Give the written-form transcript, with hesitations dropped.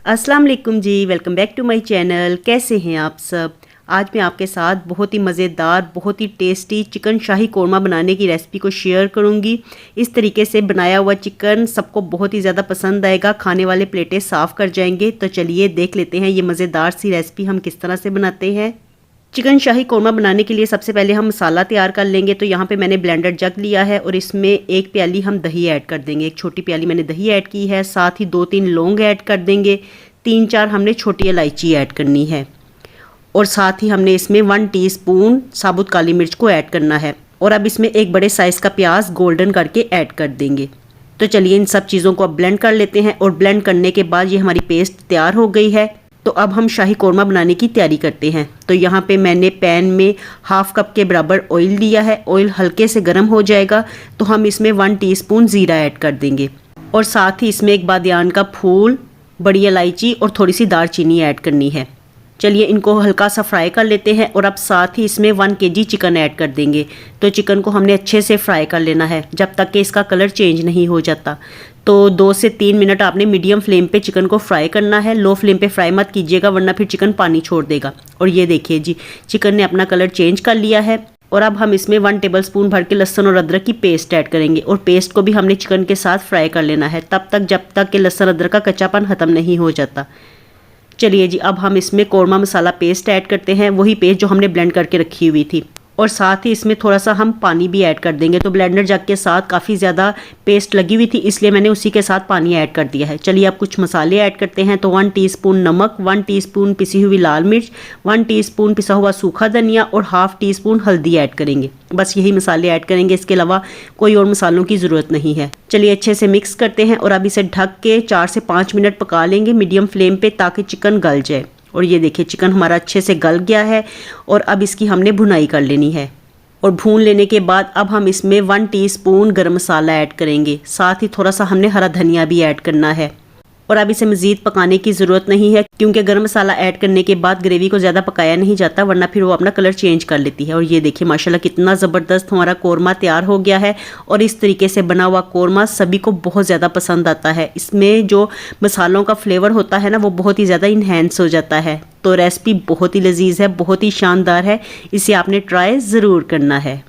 अस्सलाम वालेकुम जी, welcome back to my channel. कैसे हैं आप सब। आज मैं आपके साथ बहुत ही मज़ेदार, बहुत ही टेस्टी चिकन शाही कोरमा बनाने की रेसिपी को शेयर करूंगी। इस तरीके से बनाया हुआ चिकन सबको बहुत ही ज़्यादा पसंद आएगा, खाने वाले प्लेटें साफ़ कर जाएंगे। तो चलिए देख लेते हैं ये मज़ेदार सी रेसिपी हम किस तरह से बनाते हैं। चिकन शाही कोरमा बनाने के लिए सबसे पहले हम मसाला तैयार कर लेंगे। तो यहाँ पे मैंने ब्लेंडर जग लिया है और इसमें एक प्याली हम दही ऐड कर देंगे। एक छोटी प्याली मैंने दही ऐड की है, साथ ही 2-3 लौंग ऐड कर देंगे। 3-4 हमने छोटी इलायची ऐड करनी है और साथ ही हमने इसमें 1 टीस्पून साबुत काली मिर्च को ऐड करना है। और अब इसमें एक बड़े साइज़ का प्याज गोल्डन करके ऐड कर देंगे। तो चलिए इन सब चीज़ों को अब ब्लेंड कर लेते हैं। और ब्लेंड करने के बाद ये हमारी पेस्ट तैयार हो गई है। तो अब हम शाही कोरमा बनाने की तैयारी करते हैं। तो यहाँ पे मैंने पैन में 1/2 कप के बराबर ऑयल लिया है। ऑयल हल्के से गर्म हो जाएगा तो हम इसमें 1 टीस्पून ज़ीरा ऐड कर देंगे और साथ ही इसमें एक बादियान का फूल, बड़ी इलायची और थोड़ी सी दालचीनी ऐड करनी है। चलिए इनको हल्का सा फ्राई कर लेते हैं। और अब साथ ही इसमें 1 kg चिकन ऐड कर देंगे। तो चिकन को हमने अच्छे से फ्राई कर लेना है जब तक कि इसका कलर चेंज नहीं हो जाता। तो 2 से 3 मिनट आपने मीडियम फ्लेम पे चिकन को फ्राई करना है। लो फ्लेम पे फ्राई मत कीजिएगा वरना फिर चिकन पानी छोड़ देगा। और ये देखिए जी, चिकन ने अपना कलर चेंज कर लिया है। और अब हम इसमें 1 टेबलस्पून भर के लहसुन और अदरक की पेस्ट ऐड करेंगे। और पेस्ट को भी हमने चिकन के साथ फ्राई कर लेना है तब तक जब तक कि लहसुन अदरक का कच्चापन ख़त्म नहीं हो जाता। चलिए जी, अब हम इसमें कोरमा मसाला पेस्ट ऐड करते हैं, वही पेस्ट जो हमने ब्लेंड करके रखी हुई थी। और साथ ही इसमें थोड़ा सा हम पानी भी ऐड कर देंगे। तो ब्लेंडर जग के साथ काफ़ी ज़्यादा पेस्ट लगी हुई थी इसलिए मैंने उसी के साथ पानी ऐड कर दिया है। चलिए अब कुछ मसाले ऐड करते हैं। तो 1 टीस्पून नमक, 1 टीस्पून पिसी हुई लाल मिर्च, 1 टीस्पून पिसा हुआ सूखा धनिया और 1/2 टीस्पून हल्दी ऐड करेंगे। बस यही मसाले ऐड करेंगे, इसके अलावा कोई और मसालों की ज़रूरत नहीं है। चलिए अच्छे से मिक्स करते हैं और अब इसे ढक के 4 से 5 मिनट पका लेंगे मीडियम फ्लेम पे ताकि चिकन गल जाए। और ये देखिए चिकन हमारा अच्छे से गल गया है और अब इसकी हमने भुनाई कर लेनी है। और भून लेने के बाद अब हम इसमें 1 टीस्पून गरम मसाला ऐड करेंगे। साथ ही थोड़ा सा हमने हरा धनिया भी ऐड करना है। और अब इसे मज़ीद पकाने की ज़रूरत नहीं है क्योंकि गरम मसाला ऐड करने के बाद ग्रेवी को ज़्यादा पकाया नहीं जाता वरना फिर वो अपना कलर चेंज कर लेती है। और ये देखिए माशाल्लाह कितना ज़बरदस्त हमारा कोरमा तैयार हो गया है। और इस तरीके से बना हुआ कोरमा सभी को बहुत ज़्यादा पसंद आता है। इसमें जो मसालों का फ्लेवर होता है ना वो बहुत ही ज़्यादा इन्हेंस हो जाता है। तो रेसिपी बहुत ही लजीज है, बहुत ही शानदार है। इसे आपने ट्राई ज़रूर करना है।